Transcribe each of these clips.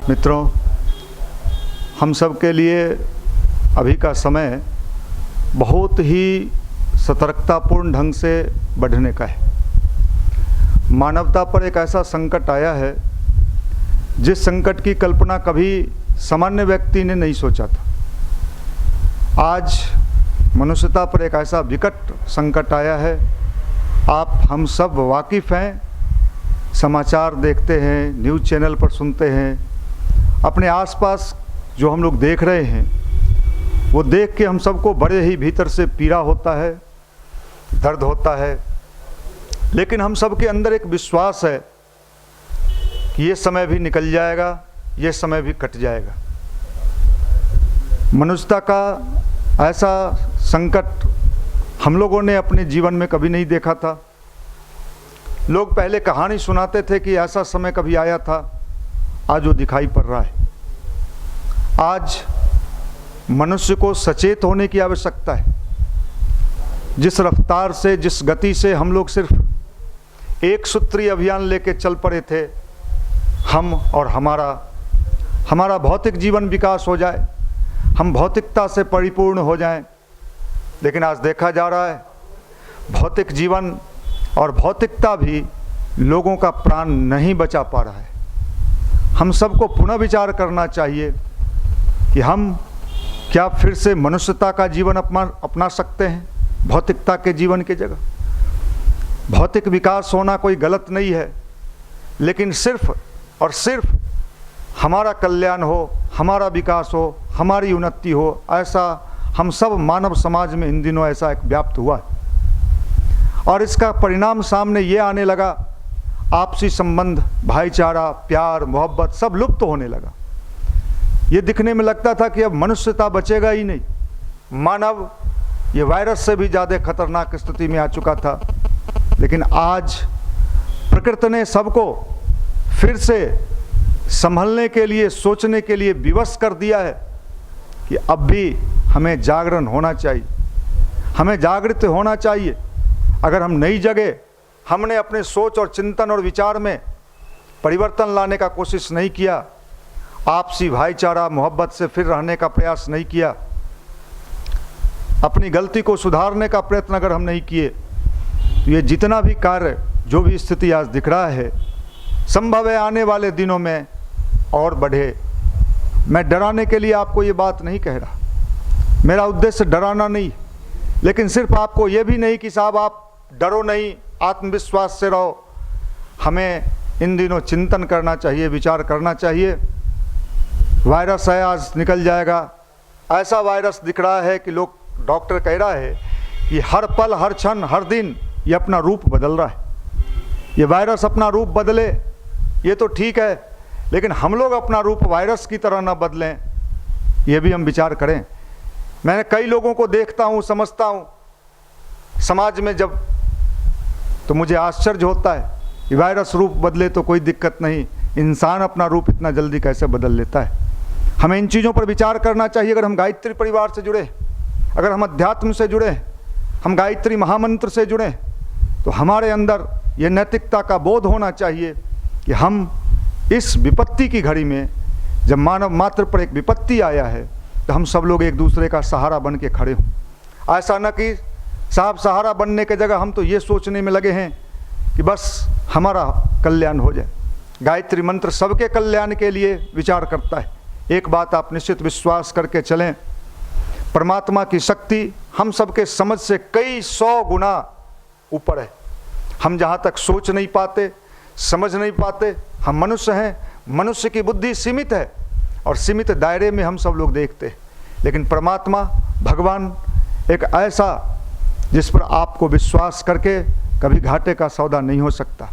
मित्रों, हम सब के लिए अभी का समय बहुत ही सतर्कतापूर्ण ढंग से बढ़ने का है। मानवता पर एक ऐसा संकट आया है जिस संकट की कल्पना कभी सामान्य व्यक्ति ने नहीं सोचा था। आज मनुष्यता पर एक ऐसा विकट संकट आया है। आप हम सब वाकिफ़ हैं, समाचार देखते हैं, न्यूज़ चैनल पर सुनते हैं, अपने आसपास जो हम लोग देख रहे हैं वो देख के हम सबको बड़े ही भीतर से पीड़ा होता है, दर्द होता है। लेकिन हम सब के अंदर एक विश्वास है कि ये समय भी निकल जाएगा, ये समय भी कट जाएगा। मनुष्यता का ऐसा संकट हम लोगों ने अपने जीवन में कभी नहीं देखा था। लोग पहले कहानी सुनाते थे कि ऐसा समय कभी आया था, आज वो दिखाई पड़ रहा है। आज मनुष्य को सचेत होने की आवश्यकता है। जिस रफ्तार से, जिस गति से हम लोग सिर्फ एक सूत्रीय अभियान लेके चल पड़े थे, हम और हमारा भौतिक जीवन विकास हो जाए, हम भौतिकता से परिपूर्ण हो जाएं। लेकिन आज देखा जा रहा है भौतिक जीवन और भौतिकता भी लोगों का प्राण नहीं बचा पा रहा है। हम सबको पुनः विचार करना चाहिए कि हम क्या फिर से मनुष्यता का जीवन अपना सकते हैं भौतिकता के जीवन की जगह। भौतिक विकास होना कोई गलत नहीं है, लेकिन सिर्फ और सिर्फ हमारा कल्याण हो, हमारा विकास हो, हमारी उन्नति हो, ऐसा हम सब मानव समाज में इन दिनों ऐसा एक व्याप्त हुआ है। और इसका परिणाम सामने ये आने लगा, आपसी संबंध, भाईचारा, प्यार, मोहब्बत सब लुप्त होने लगा। ये दिखने में लगता था कि अब मनुष्यता बचेगा ही नहीं। मानव ये वायरस से भी ज़्यादा खतरनाक स्थिति में आ चुका था। लेकिन आज प्रकृति ने सबको फिर से संभलने के लिए, सोचने के लिए विवश कर दिया है कि अब भी हमें जागरण होना चाहिए, हमें जागृत होना चाहिए। अगर हम नई जगह हमने अपने सोच और चिंतन और विचार में परिवर्तन लाने का कोशिश नहीं किया, आपसी भाईचारा मोहब्बत से फिर रहने का प्रयास नहीं किया, अपनी गलती को सुधारने का प्रयत्न अगर हम नहीं किए, तो ये जितना भी कार्य, जो भी स्थिति आज दिख रहा है, संभव है आने वाले दिनों में और बढ़े। मैं डराने के लिए आपको ये बात नहीं कह रहा, मेरा उद्देश्य डराना नहीं, लेकिन सिर्फ आपको ये भी नहीं कि साहब आप डरो नहीं, आत्मविश्वास से रहो। हमें इन दिनों चिंतन करना चाहिए, विचार करना चाहिए। वायरस है, आज निकल जाएगा। ऐसा वायरस दिख रहा है कि लोग, डॉक्टर कह रहा है कि हर पल, हर क्षण, हर दिन ये अपना रूप बदल रहा है। ये वायरस अपना रूप बदले ये तो ठीक है, लेकिन हम लोग अपना रूप वायरस की तरह ना बदलें, ये भी हम विचार करें। मैंने कई लोगों को देखता हूँ, समझता हूँ समाज में जब, तो मुझे आश्चर्य होता है कि वायरस रूप बदले तो कोई दिक्कत नहीं, इंसान अपना रूप इतना जल्दी कैसे बदल लेता है। हमें इन चीज़ों पर विचार करना चाहिए। अगर हम गायत्री परिवार से जुड़े, अगर हम अध्यात्म से जुड़े, हम गायत्री महामंत्र से जुड़े, तो हमारे अंदर ये नैतिकता का बोध होना चाहिए कि हम इस विपत्ति की घड़ी में, जब मानव मात्र पर एक विपत्ति आया है, तो हम सब लोग एक दूसरे का सहारा बन के खड़े हों। ऐसा न कि साहब सहारा बनने के जगह हम तो ये सोचने में लगे हैं कि बस हमारा कल्याण हो जाए। गायत्री मंत्र सबके कल्याण के लिए विचार करता है। एक बात आप निश्चित विश्वास करके चलें, परमात्मा की शक्ति हम सबके समझ से कई 100 गुना ऊपर है। हम जहाँ तक सोच नहीं पाते, समझ नहीं पाते, हम मनुष्य हैं, मनुष्य की बुद्धि सीमित है और सीमित दायरे में हम सब लोग देखते हैं। लेकिन परमात्मा, भगवान एक ऐसा जिस पर आपको विश्वास करके कभी घाटे का सौदा नहीं हो सकता।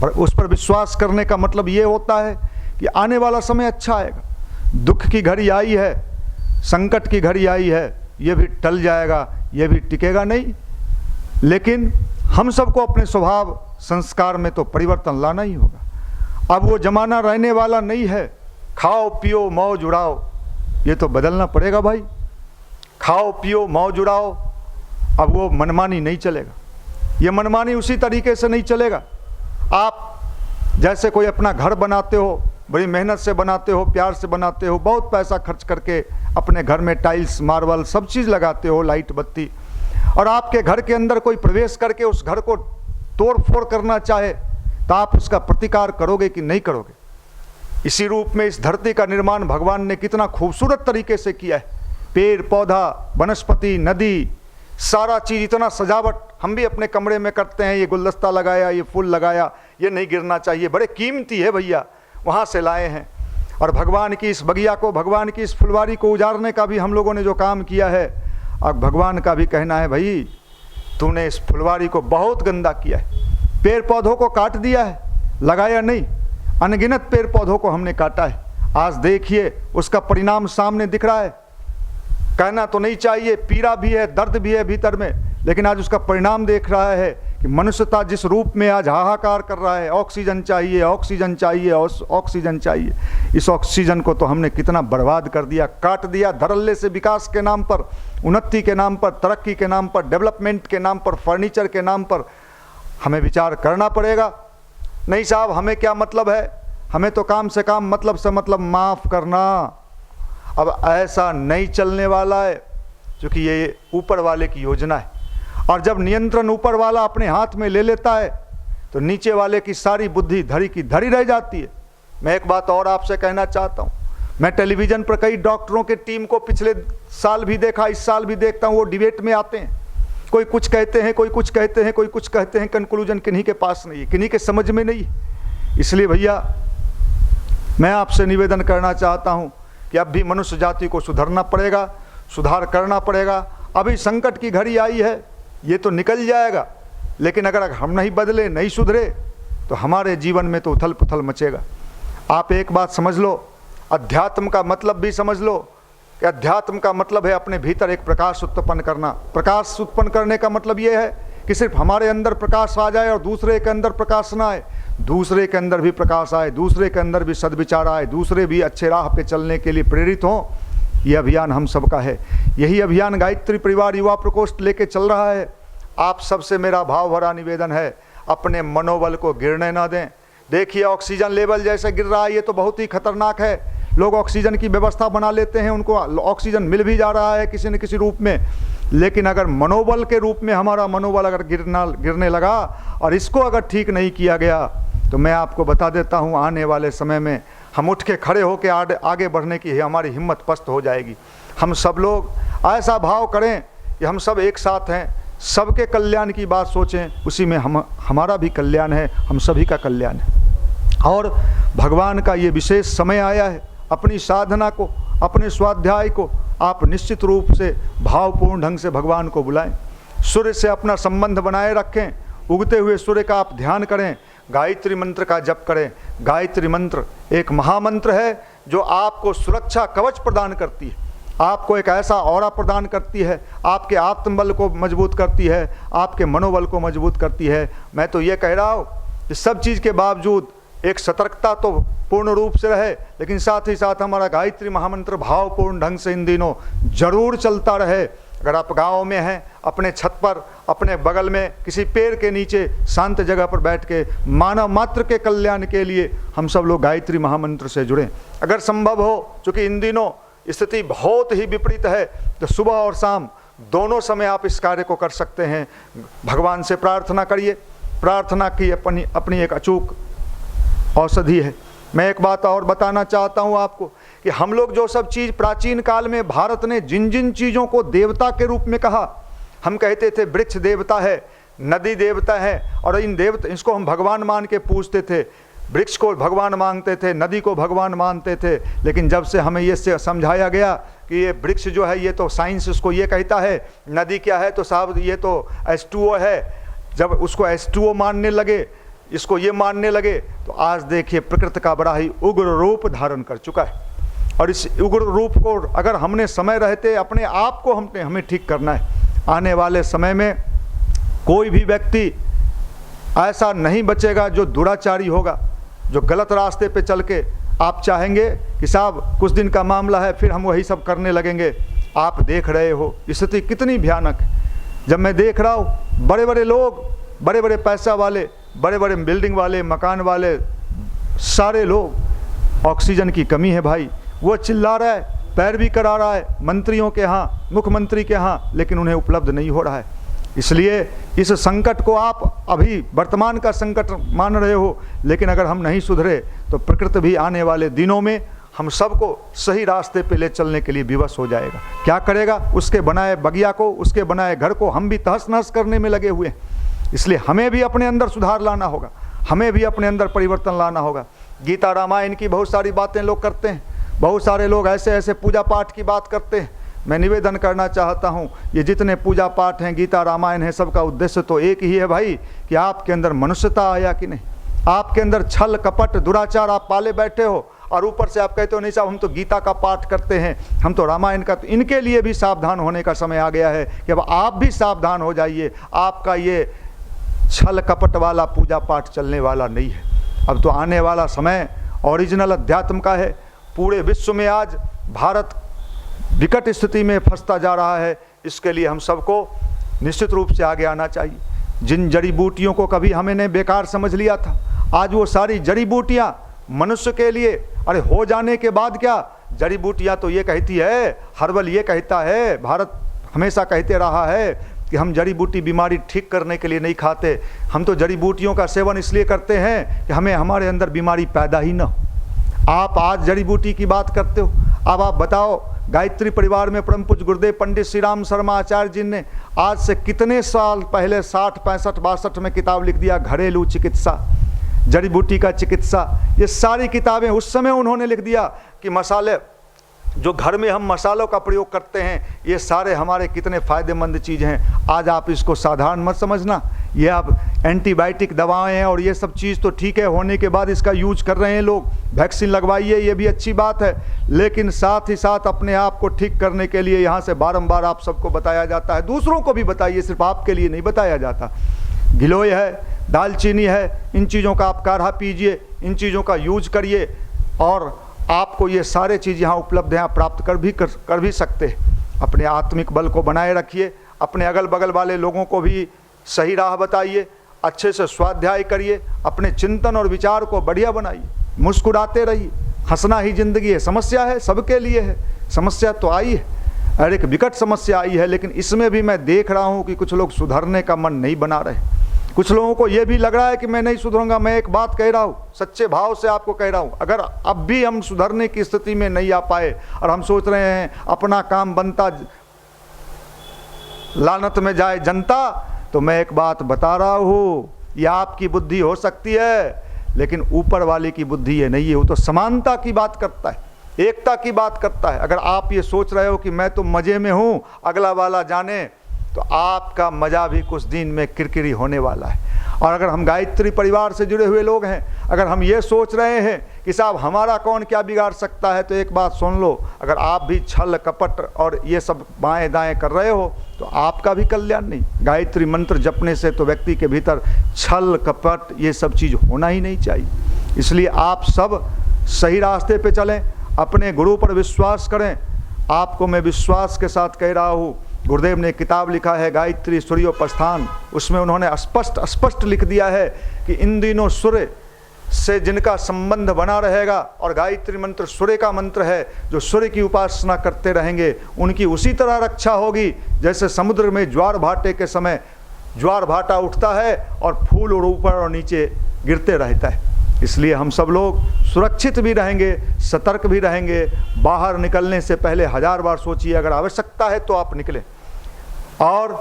पर उस पर विश्वास करने का मतलब ये होता है कि आने वाला समय अच्छा आएगा। दुख की घड़ी आई है, संकट की घड़ी आई है, ये भी टल जाएगा, ये भी टिकेगा नहीं। लेकिन हम सबको अपने स्वभाव संस्कार में तो परिवर्तन लाना ही होगा। अब वो ज़माना रहने वाला नहीं है, खाओ पियो मौज उड़ाओ, ये तो बदलना पड़ेगा भाई। खाओ पियो मौज उड़ाओ, अब वो मनमानी नहीं चलेगा। ये मनमानी उसी तरीके से नहीं चलेगा। आप जैसे कोई अपना घर बनाते हो, बड़ी मेहनत से बनाते हो, प्यार से बनाते हो, बहुत पैसा खर्च करके अपने घर में टाइल्स, मार्बल सब चीज़ लगाते हो, लाइट बत्ती, और आपके घर के अंदर कोई प्रवेश करके उस घर को तोड़ फोड़ करना चाहे तो आप उसका प्रतिकार करोगे कि नहीं करोगे? इसी रूप में इस धरती का निर्माण भगवान ने कितना खूबसूरत तरीके से किया है। पेड़ पौधा, वनस्पति, नदी, सारा चीज़, इतना सजावट हम भी अपने कमरे में करते हैं। ये गुलदस्ता लगाया, ये फूल लगाया, ये नहीं गिरना चाहिए, बड़े कीमती है भैया, वहाँ से लाए हैं। और भगवान की इस बगिया को, भगवान की इस फुलवारी को उजाड़ने का भी हम लोगों ने जो काम किया है, अब भगवान का भी कहना है भाई तूने इस फुलवारी को बहुत गंदा किया है। पेड़ पौधों को काट दिया है, लगाया नहीं, अनगिनत पेड़ पौधों को हमने काटा है। आज देखिए उसका परिणाम सामने दिख रहा है। कहना तो नहीं चाहिए, पीड़ा भी है, दर्द भी है भीतर में, लेकिन आज उसका परिणाम देख रहा है कि मनुष्यता जिस रूप में आज हाहाकार कर रहा है, ऑक्सीजन चाहिए, ऑक्सीजन चाहिए, ऑक्सीजन चाहिए, इस ऑक्सीजन को तो हमने कितना बर्बाद कर दिया, काट दिया। धड़ल्ले से विकास के नाम पर, उन्नति के नाम पर, तरक्की के नाम पर, डेवलपमेंट के नाम पर, फर्नीचर के नाम पर हमें विचार करना पड़ेगा। नहीं साहब, हमें क्या मतलब है, हमें तो काम से काम, मतलब से मतलब माफ़ करना। अब ऐसा नहीं चलने वाला है, क्योंकि ये ऊपर वाले की योजना है। और जब नियंत्रण ऊपर वाला अपने हाथ में ले लेता है तो नीचे वाले की सारी बुद्धि धरी की धरी रह जाती है। मैं एक बात और आपसे कहना चाहता हूँ, मैं टेलीविज़न पर कई डॉक्टरों के टीम को पिछले साल भी देखा, इस साल भी देखता हूँ, वो डिबेट में आते हैं। कोई कुछ कहते हैं, कोई कुछ कहते हैं, कोई कुछ कहते हैं, कंक्लूजन किन्हीं के पास नहीं है, किन्हीं के समझ में नहीं है। इसलिए भैया मैं आपसे निवेदन करना चाहता हूँ कि अब भी मनुष्य जाति को सुधरना पड़ेगा, सुधार करना पड़ेगा। अभी संकट की घड़ी आई है, ये तो निकल जाएगा, लेकिन अगर हम नहीं बदले, नहीं सुधरे तो हमारे जीवन में तो उथल पुथल मचेगा। आप एक बात समझ लो, अध्यात्म का मतलब भी समझ लो कि अध्यात्म का मतलब है अपने भीतर एक प्रकाश उत्पन्न करना। प्रकाश उत्पन्न करने का मतलब ये है कि सिर्फ हमारे अंदर प्रकाश आ जाए और दूसरे के अंदर प्रकाश ना आए, दूसरे के अंदर भी प्रकाश आए, दूसरे के अंदर भी सद्विचार आए, दूसरे भी अच्छे राह पे चलने के लिए प्रेरित हों। ये अभियान हम सबका है। यही अभियान गायत्री परिवार युवा प्रकोष्ठ लेके चल रहा है। आप सबसे मेरा भाव भरा निवेदन है, अपने मनोबल को गिरने ना दें। देखिए ऑक्सीजन लेवल जैसे गिर रहा है, ये तो बहुत ही खतरनाक है। लोग ऑक्सीजन की व्यवस्था बना लेते हैं, उनको ऑक्सीजन मिल भी जा रहा है किसी न किसी रूप में, लेकिन अगर मनोबल के रूप में हमारा मनोबल अगर गिरने लगा और इसको अगर ठीक नहीं किया गया तो मैं आपको बता देता हूँ, आने वाले समय में हम उठ के खड़े होकर आगे बढ़ने की हमारी हिम्मत पस्त हो जाएगी। हम सब लोग ऐसा भाव करें कि हम सब एक साथ हैं, सबके कल्याण की बात सोचें, उसी में हमारा भी कल्याण है, हम सभी का कल्याण है। और भगवान का ये विशेष समय आया है, अपनी साधना को, अपने स्वाध्याय को आप निश्चित रूप से भावपूर्ण ढंग से भगवान को बुलाएं। सूर्य से अपना संबंध बनाए रखें, उगते हुए सूर्य का आप ध्यान करें, गायत्री मंत्र का जप करें। गायत्री मंत्र एक महामंत्र है जो आपको सुरक्षा कवच प्रदान करती है, आपको एक ऐसा ऑरा प्रदान करती है, आपके आत्मबल को मजबूत करती है, आपके मनोबल को मजबूत करती है। मैं तो ये कह रहा हूँ कि सब चीज़ के बावजूद एक सतर्कता तो पूर्ण रूप से रहे, लेकिन साथ ही साथ हमारा गायत्री महामंत्र भावपूर्ण ढंग से इन दिनों जरूर चलता रहे। अगर आप गांव में हैं, अपने छत पर, अपने बगल में किसी पेड़ के नीचे शांत जगह पर बैठ के मानव मात्र के कल्याण के लिए हम सब लोग गायत्री महामंत्र से जुड़ें। अगर संभव हो, चूँकि इन दिनों स्थिति बहुत ही विपरीत है, तो सुबह और शाम दोनों समय आप इस कार्य को कर सकते हैं। भगवान से प्रार्थना करिए, प्रार्थना की अपनी एक अचूक औषधि है। मैं एक बात और बताना चाहता हूँ आपको कि हम लोग जो सब चीज़ प्राचीन काल में भारत ने जिन जिन चीज़ों को देवता के रूप में कहा, हम कहते थे वृक्ष देवता है, नदी देवता है, और इन देवता इसको हम भगवान मान के पूजते थे। वृक्ष को भगवान मानते थे, नदी को भगवान मानते थे, लेकिन जब से हमें ये समझाया गया कि ये वृक्ष जो है ये तो साइंस उसको ये कहता है, नदी क्या है तो साहब ये तो H2O है, जब उसको H2O मानने लगे, इसको ये मानने लगे, तो आज देखिए प्रकृति का बड़ा ही उग्र रूप धारण कर चुका है। और इस उग्र रूप को अगर हमने समय रहते अपने आप को हमें ठीक करना है। आने वाले समय में कोई भी व्यक्ति ऐसा नहीं बचेगा जो दुराचारी होगा, जो गलत रास्ते पे चल के आप चाहेंगे कि साहब कुछ दिन का मामला है फिर हम वही सब करने लगेंगे। आप देख रहे हो स्थिति कितनी भयानक है। जब मैं देख रहा हूँ बड़े बड़े लोग, बड़े बड़े पैसा वाले, बड़े बड़े बिल्डिंग वाले, मकान वाले, सारे लोग ऑक्सीजन की कमी है भाई, वो चिल्ला रहा है, पैरवी करा रहा है मंत्रियों के यहाँ, मुख्यमंत्री के यहाँ, लेकिन उन्हें उपलब्ध नहीं हो रहा है। इसलिए इस संकट को आप अभी वर्तमान का संकट मान रहे हो, लेकिन अगर हम नहीं सुधरे तो प्रकृति भी आने वाले दिनों में हम सबको सही रास्ते पे ले चलने के लिए विवश हो जाएगा। क्या करेगा? उसके बनाए बगिया को, उसके बनाए घर को हम भी तहस नहस करने में लगे हुए हैं। इसलिए हमें भी अपने अंदर सुधार लाना होगा, हमें भी अपने अंदर परिवर्तन लाना होगा। गीता रामायण की बहुत सारी बातें लोग करते हैं, बहुत सारे लोग ऐसे ऐसे पूजा पाठ की बात करते हैं। मैं निवेदन करना चाहता हूँ, ये जितने पूजा पाठ हैं, गीता रामायण है, सबका उद्देश्य तो एक ही है भाई, कि आपके अंदर मनुष्यता आया कि नहीं। आपके अंदर छल कपट दुराचार आप पाले बैठे हो, और ऊपर से आप कहते हो नहीं साहब हम तो गीता का पाठ करते हैं, हम तो रामायण का। तो इनके लिए भी सावधान होने का समय आ गया है कि अब आप भी सावधान हो जाइए। आपका ये छल कपट वाला पूजा पाठ चलने वाला नहीं है। अब तो आने वाला समय ओरिजिनल अध्यात्म का है। पूरे विश्व में आज भारत विकट स्थिति में फंसता जा रहा है। इसके लिए हम सबको निश्चित रूप से आगे आना चाहिए। जिन जड़ी बूटियों को कभी हमने बेकार समझ लिया था, आज वो सारी जड़ी बूटियाँ मनुष्य के लिए, अरे हो जाने के बाद क्या, जड़ी बूटियाँ तो ये कहती है, हर्बल ये कहता है, भारत हमेशा कहते रहा है कि हम जड़ी बूटी बीमारी ठीक करने के लिए नहीं खाते, हम तो जड़ी बूटियों का सेवन इसलिए करते हैं कि हमें हमारे अंदर बीमारी पैदा ही न हो। आप आज जड़ी बूटी की बात करते हो। अब आप बताओ, गायत्री परिवार में परम पूज्य गुरुदेव पंडित श्री राम शर्मा आचार्य जी ने आज से कितने साल पहले 60, 65, 62 में किताब लिख दिया, घरेलू चिकित्सा, जड़ी बूटी का चिकित्सा। ये सारी किताबें उस समय उन्होंने लिख दिया कि मसाले, जो घर में हम मसालों का प्रयोग करते हैं, ये सारे हमारे कितने फ़ायदेमंद चीज़ हैं। आज आप इसको साधारण मत समझना, ये आप एंटीबायोटिक दवाएं हैं और ये सब चीज़ तो ठीक है, होने के बाद इसका यूज कर रहे हैं लोग, वैक्सीन लगवाइए, ये भी अच्छी बात है, लेकिन साथ ही साथ अपने आप को ठीक करने के लिए यहाँ से बारंबार आप सबको बताया जाता है, दूसरों को भी बताइए, सिर्फ आपके लिए नहीं बताया जाता। गिलोय है, दालचीनी है, इन चीज़ों का आप काढ़ा पीजिए, इन चीज़ों का यूज करिए, और आपको ये सारे चीज़ यहाँ उपलब्ध हैं, आप प्राप्त कर भी सकते हैं। अपने आत्मिक बल को बनाए रखिए, अपने अगल बगल वाले लोगों को भी सही राह बताइए, अच्छे से स्वाध्याय करिए, अपने चिंतन और विचार को बढ़िया बनाइए, मुस्कुराते रहिए। हंसना ही जिंदगी है। समस्या है, सबके लिए है, समस्या तो आई है और एक विकट समस्या आई है, लेकिन इसमें भी मैं देख रहा हूँ कि कुछ लोग सुधरने का मन नहीं बना रहे। कुछ लोगों को ये भी लग रहा है कि मैं नहीं सुधरूंगा। मैं एक बात कह रहा हूँ, सच्चे भाव से आपको कह रहा हूँ, अगर अब भी हम सुधरने की स्थिति में नहीं आ पाए और हम सोच रहे हैं अपना काम बनता लानत में जाए जनता, तो मैं एक बात बता रहा हूँ, ये आपकी बुद्धि हो सकती है, लेकिन ऊपर वाले की बुद्धि ये नहीं है। वो तो समानता की बात करता है, एकता की बात करता है। अगर आप ये सोच रहे हो कि मैं तो मज़े में हूँ, अगला वाला जाने, तो आपका मज़ा भी कुछ दिन में किरकिरी होने वाला है। और अगर हम गायत्री परिवार से जुड़े हुए लोग हैं, अगर हम ये सोच रहे हैं कि साहब हमारा कौन क्या बिगाड़ सकता है, तो एक बात सुन लो, अगर आप भी छल कपट और ये सब बाएं दाएं कर रहे हो तो आपका भी कल्याण नहीं। गायत्री मंत्र जपने से तो व्यक्ति के भीतर छल कपट ये सब चीज़ होना ही नहीं चाहिए। इसलिए आप सब सही रास्ते पे चलें, अपने गुरु पर विश्वास करें। आपको मैं विश्वास के साथ कह रहा हूँ, गुरुदेव ने किताब लिखा है गायत्री सूर्योपस्थान, उसमें उन्होंने स्पष्ट लिख दिया है कि इन दिनों सूर्य से जिनका संबंध बना रहेगा, और गायत्री मंत्र सूर्य का मंत्र है, जो सूर्य की उपासना करते रहेंगे उनकी उसी तरह रक्षा होगी जैसे समुद्र में ज्वार भाटे के समय ज्वार भाटा उठता है और फूल और ऊपर और नीचे गिरते रहता है। इसलिए हम सब लोग सुरक्षित भी रहेंगे, सतर्क भी रहेंगे। बाहर निकलने से पहले 1000 बार सोचिए, अगर आवश्यकता है तो आप निकलें। और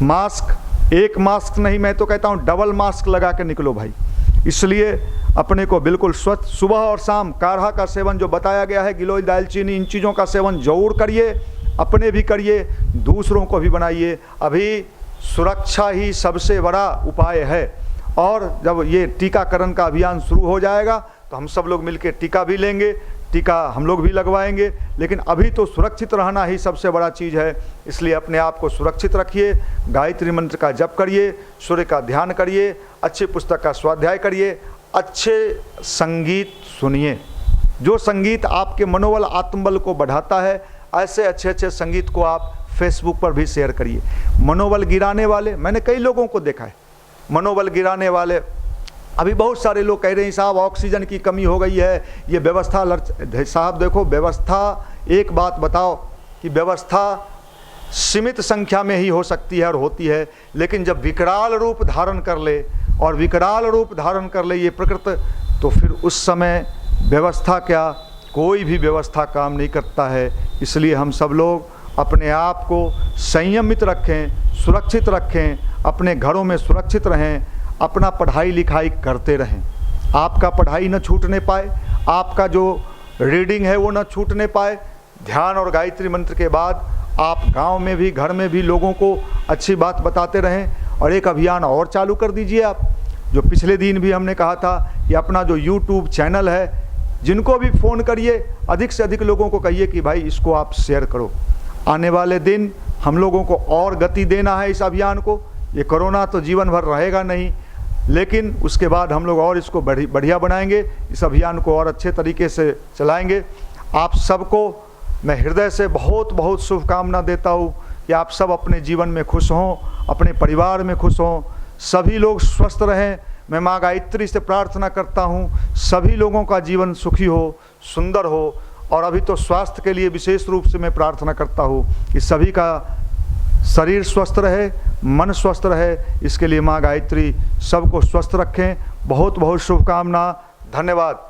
मास्क, एक मास्क नहीं, मैं तो कहता हूँ डबल मास्क लगा के निकलो भाई। इसलिए अपने को बिल्कुल स्वच्छ, सुबह और शाम काढ़ा का सेवन जो बताया गया है, गिलोय, दालचीनी, इन चीज़ों का सेवन जरूर करिए, अपने भी करिए, दूसरों को भी बनाइए। अभी सुरक्षा ही सबसे बड़ा उपाय है, और जब ये टीकाकरण का अभियान शुरू हो जाएगा तो हम सब लोग मिलकर टीका भी लेंगे, टीका हम लोग भी लगवाएंगे। लेकिन अभी तो सुरक्षित रहना ही सबसे बड़ा चीज़ है। इसलिए अपने आप को सुरक्षित रखिए, गायत्री मंत्र का जप करिए, सूर्य का ध्यान करिए, अच्छी पुस्तक का स्वाध्याय करिए, अच्छे संगीत सुनिए। जो संगीत आपके मनोबल आत्मबल को बढ़ाता है, ऐसे अच्छे अच्छे संगीत को आप फेसबुक पर भी शेयर करिए। मनोबल गिराने वाले, मैंने कई लोगों को देखा है, मनोबल गिराने वाले अभी बहुत सारे लोग कह रहे हैं साहब ऑक्सीजन की कमी हो गई है, ये व्यवस्था साहब देखो, व्यवस्था, एक बात बताओ कि व्यवस्था सीमित संख्या में ही हो सकती है और होती है, लेकिन जब विकराल रूप धारण कर ले और विकराल रूप धारण कर ले ये प्रकृति, तो फिर उस समय व्यवस्था क्या, कोई भी व्यवस्था काम नहीं करता है। इसलिए हम सब लोग अपने आप को संयमित रखें, सुरक्षित रखें, अपने घरों में सुरक्षित रहें, अपना पढ़ाई लिखाई करते रहें। आपका पढ़ाई न छूटने पाए, आपका जो रीडिंग है वो न छूटने पाए। ध्यान और गायत्री मंत्र के बाद आप गांव में भी, घर में भी लोगों को अच्छी बात बताते रहें। और एक अभियान और चालू कर दीजिए आप, जो पिछले दिन भी हमने कहा था कि अपना जो यूट्यूब चैनल है, जिनको भी फ़ोन करिए, अधिक से अधिक लोगों को कहिए कि भाई इसको आप शेयर करो। आने वाले दिन हम लोगों को और गति देना है इस अभियान को। ये कोरोना तो जीवन भर रहेगा नहीं, लेकिन उसके बाद हम लोग और इसको बढ़िया बनाएंगे, इस अभियान को और अच्छे तरीके से चलाएंगे। आप सबको मैं हृदय से बहुत बहुत शुभकामना देता हूँ कि आप सब अपने जीवन में खुश हों, अपने परिवार में खुश हों, सभी लोग स्वस्थ रहें। मैं माँ गायत्री से प्रार्थना करता हूँ सभी लोगों का जीवन सुखी हो, सुंदर हो। और अभी तो स्वास्थ्य के लिए विशेष रूप से मैं प्रार्थना करता हूँ कि सभी का शरीर स्वस्थ रहे, मन स्वस्थ रहे। इसके लिए माँ गायत्री सबको स्वस्थ रखें। बहुत बहुत शुभकामना, धन्यवाद।